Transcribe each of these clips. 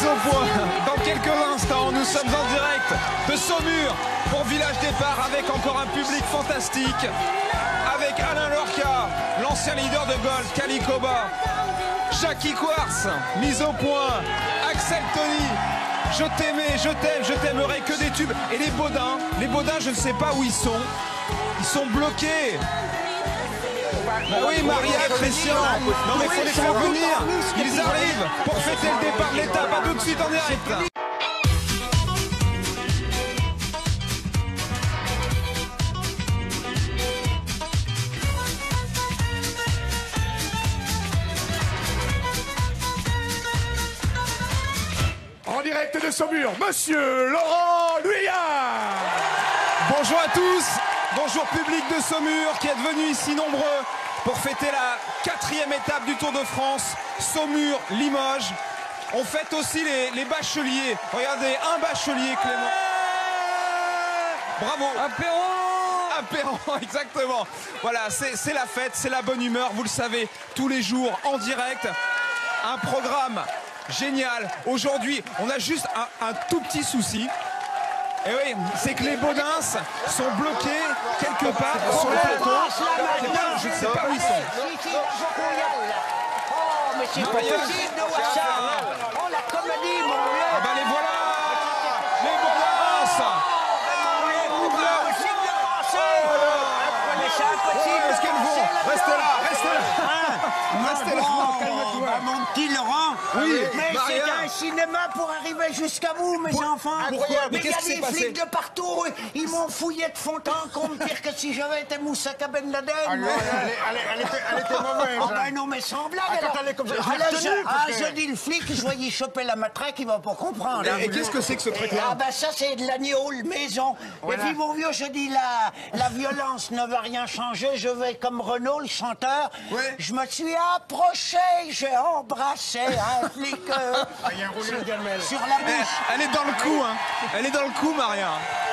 mise au point. Dans quelques instants, nous sommes en direct de Saumur pour Village Départ avec encore un public fantastique. Avec Alain Lorca, l'ancien leader de Gold, Kalikoba, Jackie Quartz, mise au point, Axel Tony, je t'aimais, je t'aime, je t'aimerai, que des tubes. Et les Baudins, je ne sais pas où ils sont bloqués. Bah oui, Maria, Christian, non mais il faut les faire venir, ils arrivent pour fêter le départ de l'étape, à tout de suite en direct. En direct de Saumur, Monsieur Laurent Luyard. Bonjour à tous, bonjour public de Saumur qui est venu ici nombreux pour fêter la 4e étape du Tour de France, Saumur-Limoges. On fête aussi les bacheliers. Regardez, un bachelier, Clément. Bravo. Apéron, exactement. Voilà, c'est la fête, c'est la bonne humeur, vous le savez, tous les jours en direct. Un programme génial. Aujourd'hui, on a juste un tout petit souci. Et oui, c'est que les Baudins sont bloqués quelque part sur le plateau. Je ne sais pas où ils sont. Oh, mais c'est pas possible de voir ça. Oh, la comédie, mon vieux. Ah ben les voilà, les Baudins. Est-ce qu'elles vont? Restez là. Mon petit Laurent, Oui, mais Maria. c'est un cinéma pour arriver jusqu'à vous, mes enfants. Mais Mais il y qu'est-ce a qui s'est des passé? flics de partout. Ils m'ont fouillé de fond en comble, pire que si j'avais été Moussaka Ben Laden. Elle était mauvaise. Oh ben non, mais sans blague. Ah, quand alors. elle est comme ça, je l'ai Alors, retenue, parce que- je dis le flic, je voyais choper la matraque, il va pas comprendre. hein. Et qu'est-ce que c'est que ce truc-là? Ah ben ça c'est de l'agneau maison. Voilà. Et puis mon vieux, je dis la violence ne va rien changer. Je vais comme Renaud, le chanteur. Ouais. Je me suis approché, j'ai embrassé un flic Il y a un rouleau de gamelle. sur la bouche. Elle est dans le coup, hein. Elle est dans le coup, Maria.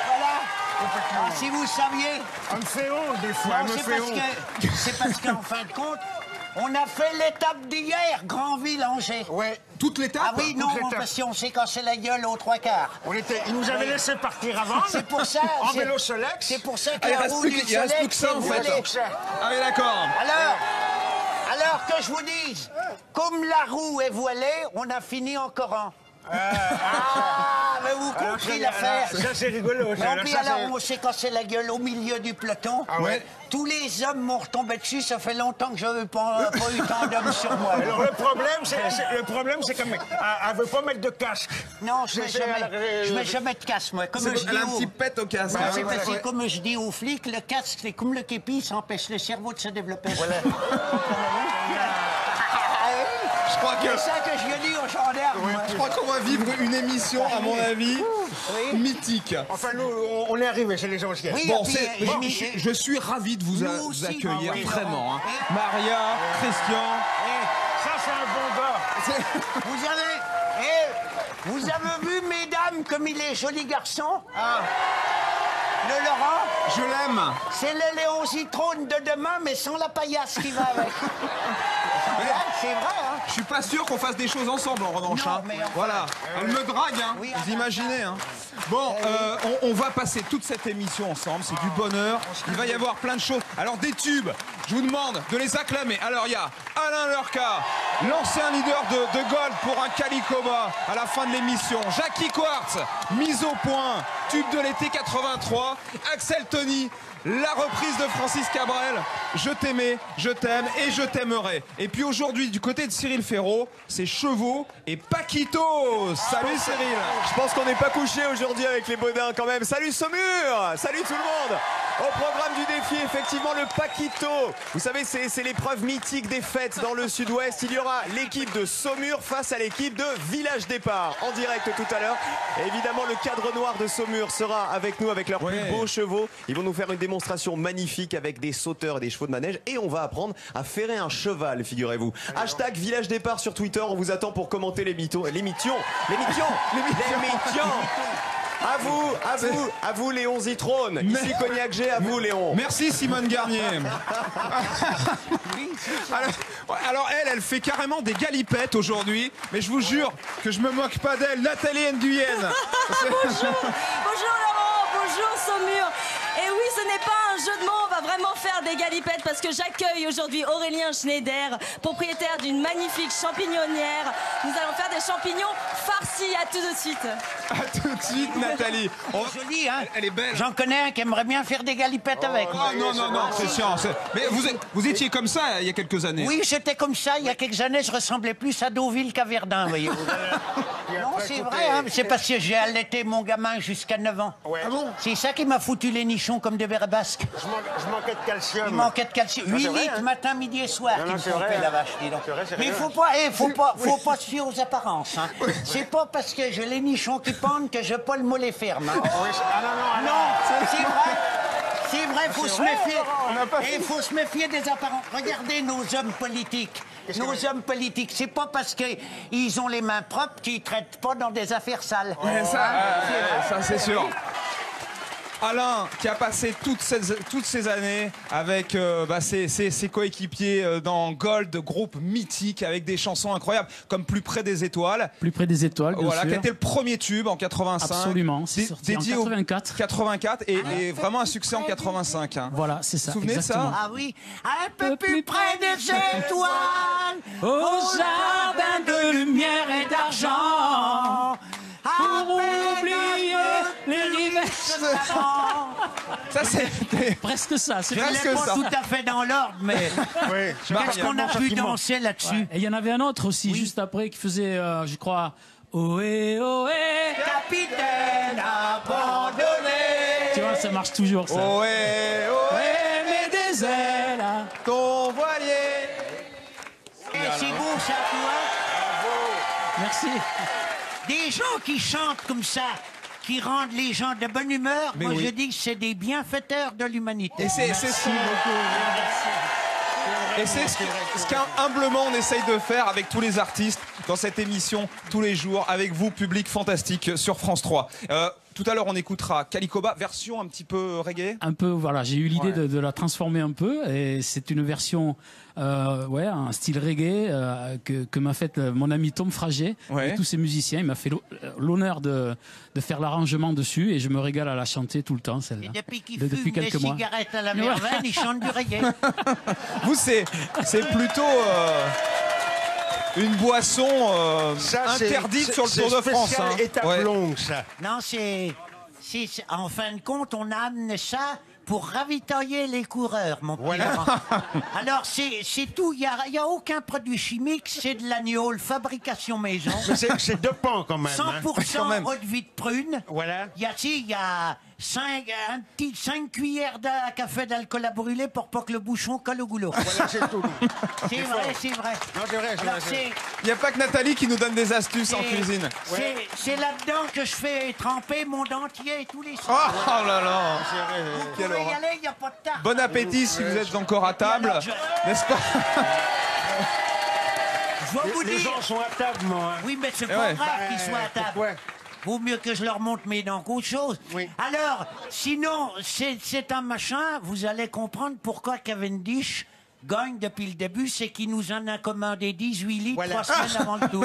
Voilà. Ah, si vous saviez. Elle me fait honte des fois, elle Non, me fait honte. c'est parce qu'en fin de compte, on a fait l'étape d'hier, Granville-Angers. Ouais, Toute l'étape. Ah oui, non, toute l'étape. parce qu'on s'est cassé la gueule aux 3/4. ils nous avaient laissé partir avant. C'est pour ça. En c'est- vélo Solex. C'est pour ça que Ah, il la reste roue plus du que- il reste plus que ça, Solex en est fait. voilée. Ah oui, d'accord. Alors que je vous dise, comme la roue est voilée, on a fini en Coran. Ah, mais vous comprenez l'affaire. Ça, c'est rigolo. Non, puis alors on s'est cassé la gueule au milieu du peloton. Ah ouais. Tous les hommes m'ont retombé dessus. Ça fait longtemps que j'avais pas eu tant d'hommes sur moi. Alors le problème, c'est qu'elle veut pas mettre de casque. Non, je mets C'est- mets jamais de casque, moi. Comme je Elle a un dis petit aux- pet au casque. Non, c'est voilà, parce que, ouais. comme je dis aux flics, le casque, c'est comme le képi, ça empêche le cerveau de se développer. Je crois C'est que... ça que je dis aux gendarmes. moi. Je crois qu'on va vivre une émission, à mon avis, mythique. Enfin, nous, on est arrivés chez les gens aussi. Oui, Bon, et puis, je suis ravi de vous, Nous vous aussi, accueillir, bah oui, vraiment. hein. oui. Maria, Christian. Ça, c'est un bon gars. vous avez vu, mesdames, comme il est joli garçon? Le Laurent, Je l'aime. c'est le Léon Zitrone de demain, mais sans la paillasse qui va avec. C'est vrai, hein? Je suis pas sûr qu'on fasse des choses ensemble en revanche. Non, hein. mais enfin- Voilà. Elle me drague, hein. Oui, Vous imaginez, hein. Bon, on va passer toute cette émission ensemble. C'est du bonheur. Il va y avoir plein de choses. Alors, des tubes. Je vous demande de les acclamer. Alors, il y a Alain Lorca, l'ancien leader de Gold pour un Kalikoba à la fin de l'émission. Jackie Quartz, mise au point, tube de l'été 83. Axel Tony, la reprise de Francis Cabrel. Je t'aimais, je t'aime et je t'aimerai. Et puis aujourd'hui, du côté de Cyril Ferraud, c'est Chevaux et Paquito. Salut Cyril. Je pense qu'on n'est pas couché aujourd'hui avec les Baudins quand même. Salut Saumur! Salut tout le monde! Au programme du défi, effectivement, le Paquito. Vous savez, c'est l'épreuve mythique des fêtes dans le sud-ouest. Il y aura l'équipe de Saumur face à l'équipe de Village Départ en direct tout à l'heure. Et évidemment, le cadre noir de Saumur sera avec nous avec leurs plus beaux chevaux. Ils vont nous faire une démonstration magnifique avec des sauteurs et des chevaux de manège. Et on va apprendre à ferrer un cheval, figurez-vous. Hashtag Village Départ sur Twitter. On vous attend pour commenter les mythos. Les mythions. À vous, Léon Zitrone. Ici Cognac G, à vous, Léon. Merci Simone Garnier. Alors elle fait carrément des galipettes aujourd'hui, mais je vous jure que je me moque pas d'elle. Nathalie Nguyen. Bonjour Laurent, bonjour Saumur. Et oui, ce n'est pas un jeu de mots, on va vraiment faire des galipettes parce que j'accueille aujourd'hui Aurélien Schneider, propriétaire d'une magnifique champignonnière. Nous allons faire des champignons farcis, à tout de suite. À tout de suite Nathalie. C'est joli, hein? Elle est belle. J'en connais un qui aimerait bien faire des galipettes avec. Oh non, c'est chiant. Mais vous étiez comme ça il y a quelques années. Oui, j'étais comme ça. Il y a quelques années, je ressemblais plus à Deauville qu'à Verdun, voyez-vous. Non, c'est vrai, hein, c'est parce que j'ai allaité mon gamin jusqu'à 9 ans. Ouais. Ah bon? C'est ça qui m'a foutu les nichons comme des vers basques. Je manquais de calcium. Il manquait de calcium. 8 vrai, litres hein. matin, midi et soir Non, qui me c'est sont vrai, fait hein. la vache, dis donc. C'est vrai, c'est Mais rien. faut pas se fier aux apparences. Hein. C'est pas parce que j'ai les nichons qui pendent que je pas le mollet ferme. Hein. Oui, non. C'est vrai. C'est vrai, faut se méfier. Et il faut se méfier des apparences. Regardez nos hommes politiques. Nos hommes politiques, c'est pas parce qu'ils ont les mains propres qu'ils traitent pas dans des affaires sales. Ouais, ça c'est sûr. Alain, qui a passé toutes ces années avec ses coéquipiers dans Gold, groupe mythique avec des chansons incroyables comme Plus près des étoiles. Plus près des étoiles, bien Voilà, sûr. qui a été le premier tube en 85. Absolument, c'est sorti en dédié 84. 84 et vraiment un succès en 85. Hein. Voilà, c'est ça. Vous vous souvenez de exactement. ça? Ah oui, un peu plus près des étoiles, Au jardin de lumière et d'argent, pour oublier les rivers. Ça c'était Presque ça. C'est Presque Je l'ai pas ça. tout à fait dans l'ordre, mais Oui. qu'est-ce qu'on a pu danser là-dessus? Et il y en avait un autre aussi, juste après, qui faisait, je crois, Ohé, ohé. Capitaine abandonné. Tu vois, ça marche toujours, ça. Ohé, ohé, mais des ailes. Hein. ton voilier. Et c'est beau ça, toi. Merci. Des gens qui chantent comme ça, qui rendent les gens de bonne humeur, Mais moi oui. je dis que c'est des bienfaiteurs de l'humanité. Et c'est ce qu'humblement on essaye de faire avec tous les artistes dans cette émission tous les jours avec vous, public fantastique sur France 3. Tout à l'heure on écoutera Calicoba, version un petit peu reggae. Un peu, voilà, j'ai eu l'idée de la transformer un peu, et c'est une version, un style reggae que m'a fait mon ami Tom Frager et tous ses musiciens. Il m'a fait l'honneur de faire l'arrangement dessus, et je me régale à la chanter tout le temps, Et celle-là. depuis qu'ils Depuis fument des quelques mois. cigarettes à la verveine, ils chantent du reggae. Vous c'est plutôt une boisson interdite sur le Tour de France. Hein. Étape Ouais. longue, ça. Non, en fin de compte, on a amené ça pour ravitailler les coureurs, mon petit Laurent. Alors, c'est tout. Il n'y a aucun produit chimique. C'est de l'agneau, fabrication maison. Mais c'est dopant quand même. hein. 100% eau de vie de prune. Voilà. Il y a 5 cuillères à café d'alcool à brûler pour pas que le bouchon colle au goulot. Voilà, c'est tout. C'est vrai, c'est vrai. Non, c'est vrai, c'est Alors, vrai. Il n'y a pas que Nathalie qui nous donne des astuces en cuisine. c'est là-dedans que je fais tremper mon dentier tous les Oh, soirs. là là. Vous quelle pouvez y horreur. aller, il n'y a pas de tarte. Bon appétit si vous êtes encore à table, alors, n'est-ce pas? Je vais vous Les dire. gens sont à table, moi. hein. Oui, mais c'est Eh pas ouais. grave qu'ils soient à table. pourquoi? Vaut mieux que je leur montre mes dents qu'autre chose. Oui. Alors, sinon, c'est un machin, vous allez comprendre pourquoi Cavendish gagne depuis le début, c'est qu'il nous en a commandé 18 litres Voilà. 3 semaines avant le tour.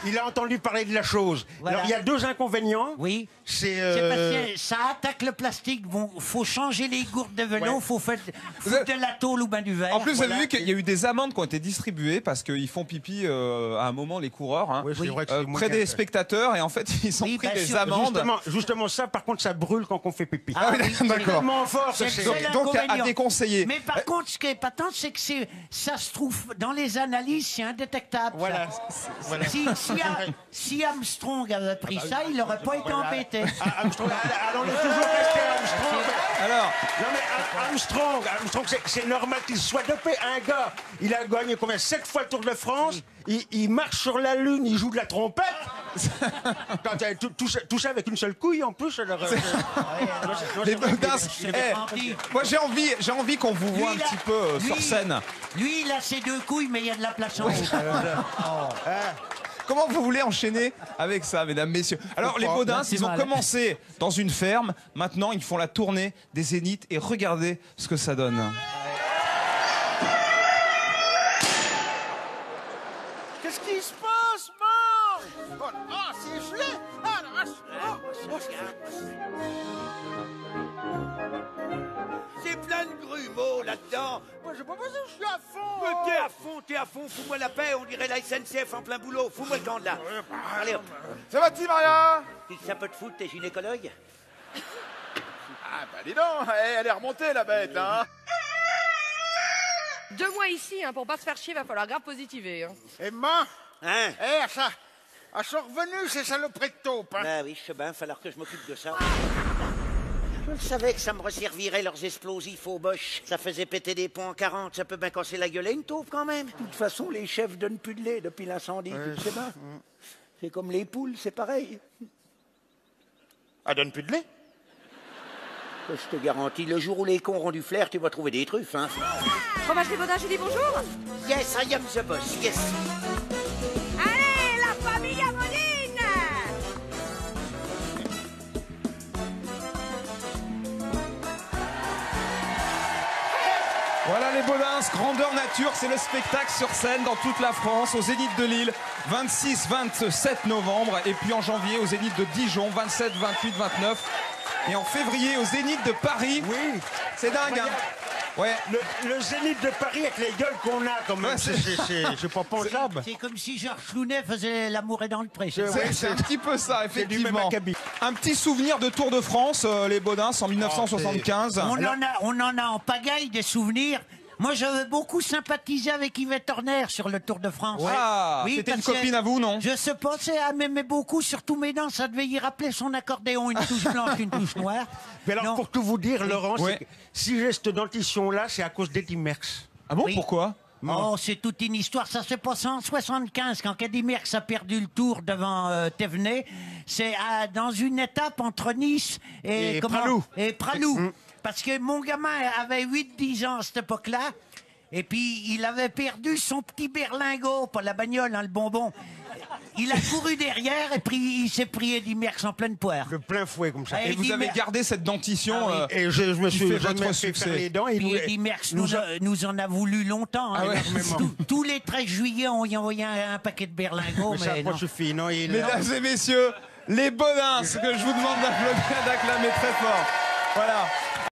Il a entendu parler de la chose. Voilà. Alors, il y a 2 inconvénients. Oui. C'est C'est parce que ça attaque le plastique. Bon, faut changer les gourdes de vélo, Ouais. faut foutre de la tôle ou ben du verre. En plus, vous Voilà. avez vu qu'il y a eu des amendes qui ont été distribuées parce qu'ils font pipi à un moment, les coureurs, hein, Oui, c'est vrai que c'est moins près des bien fait. spectateurs, et en fait, ils ont Oui, pris bien des sûr. amendes. Justement, ça, par contre, ça brûle quand on fait pipi. Ah oui, c'est d'accord. Tellement fort que C'est c'est... Donc, à l'inconvénient. déconseiller. Mais par contre, ce qui est patent, c'est que ça se trouve dans les analyses, c'est indétectable. Voilà. ça. Voilà. Si Armstrong avait pris ça, il n'aurait pas été embêté. Ah, Armstrong, alors on est toujours resté à Armstrong. Alors, Non mais Armstrong, c'est normal qu'il soit dopé. Un gars, il a gagné combien 7 fois le Tour de France. Il marche sur la lune, il joue de la trompette. Tout ça avec une seule couille en plus. Alors, les bedasses, gentil. moi j'ai envie qu'on vous voit un Lui, petit peu sur lui- scène. Lui, il a ses 2 couilles, mais il y a de la place en haut. comment vous voulez enchaîner avec ça, mesdames, messieurs? Alors, les Baudins, ils ont commencé dans une ferme. Maintenant, ils font la tournée des Zéniths. Et regardez ce que ça donne. Qu'est-ce qui se passe, Marc? Ah, c'est gelé. Ah, la vache. C'est plein de grumeaux là-dedans. Moi, je sais pas besoin, je suis à fond. Mais t'es à fond, fous-moi la paix, on dirait la SNCF en plein boulot. Fous-moi le camp de là. Allez hop. Ça va-t-il, Maria? Ça peut te foutre, t'es gynécologue? Ah bah dis donc, elle est remontée la bête, hein. 2 mois ici, hein, pour pas se faire chier, va falloir grave positiver. Hein. Emma? Hein? Ça. Elles sont revenues, ces saloperies de taupe. Hein. Ah oui, je sais bien, falloir que je m'occupe de ça. Je savais que ça me resservirait leurs explosifs au Bosch. Ça faisait péter des ponts en 40, ça peut bien casser la gueule à une taupe quand même. De toute façon, les chefs donnent plus de lait depuis l'incendie, tu le sais bien. C'est comme les poules, c'est pareil. Elle donne plus de lait? Je te garantis, le jour où les cons auront du flair, tu vas trouver des truffes, hein. Fromage des Baudins, je dis bonjour. Yes, I am the boss, yes. Allez, la famille Amandine. Voilà les Baudins, grandeur nature, c'est le spectacle sur scène dans toute la France, au Zénith de Lille, 26-27 novembre, et puis en janvier au Zénith de Dijon, 27, 28, 29, et en février au Zénith de Paris. Oui. C'est dingue, hein. Ouais. Le Zénith de Paris avec les gueules qu'on a, quand même, c'est pas pensable. C'est comme si Georges Clooney faisait L'amour est dans le pré. C'est un petit peu ça, C'est du même effectivement. acabit. Un petit souvenir de Tour de France, les Baudins, en 1975. On en a en pagaille des souvenirs. Moi, je veux beaucoup sympathiser avec Yvette Horner sur le Tour de France. Ah, c'était une parce que copine à vous, non? Je se pensais, elle m'aimait beaucoup, surtout mes dents, ça devait y rappeler son accordéon, une touche blanche, une touche noire. Mais alors, Non. pour tout vous dire, Laurent, Ouais. c'est que si j'ai cette dentition-là, c'est à cause d'Eddie Merckx. Ah bon, Oui. pourquoi? Oh, c'est toute une histoire. Ça s'est passé en 75 quand Eddy Merckx a perdu le Tour devant Thévenet. C'est dans une étape entre Nice Et Pralou. Et Pralou. Parce que mon gamin avait 8-10 ans à cette époque-là. Et puis, il avait perdu son petit berlingot, pas la bagnole, hein, le bonbon. Il a couru derrière et puis il s'est pris Eddy Merckx en pleine poire. De plein fouet, comme ça. Ah, Et vous Eddy avez Merckx. gardé cette dentition Et je me qui suis fait jamais votre fait succès. faire les dents. Et Puis Eddy Merckx nous en a voulu longtemps. Ah ouais. Tous les 13 juillet, on y envoyait un paquet de berlingots. Mais ça n'a non. pas suffi, non. Mesdames et messieurs, les Baudins, ce que je vous demande d'applaudir, d'acclamer très fort. Voilà.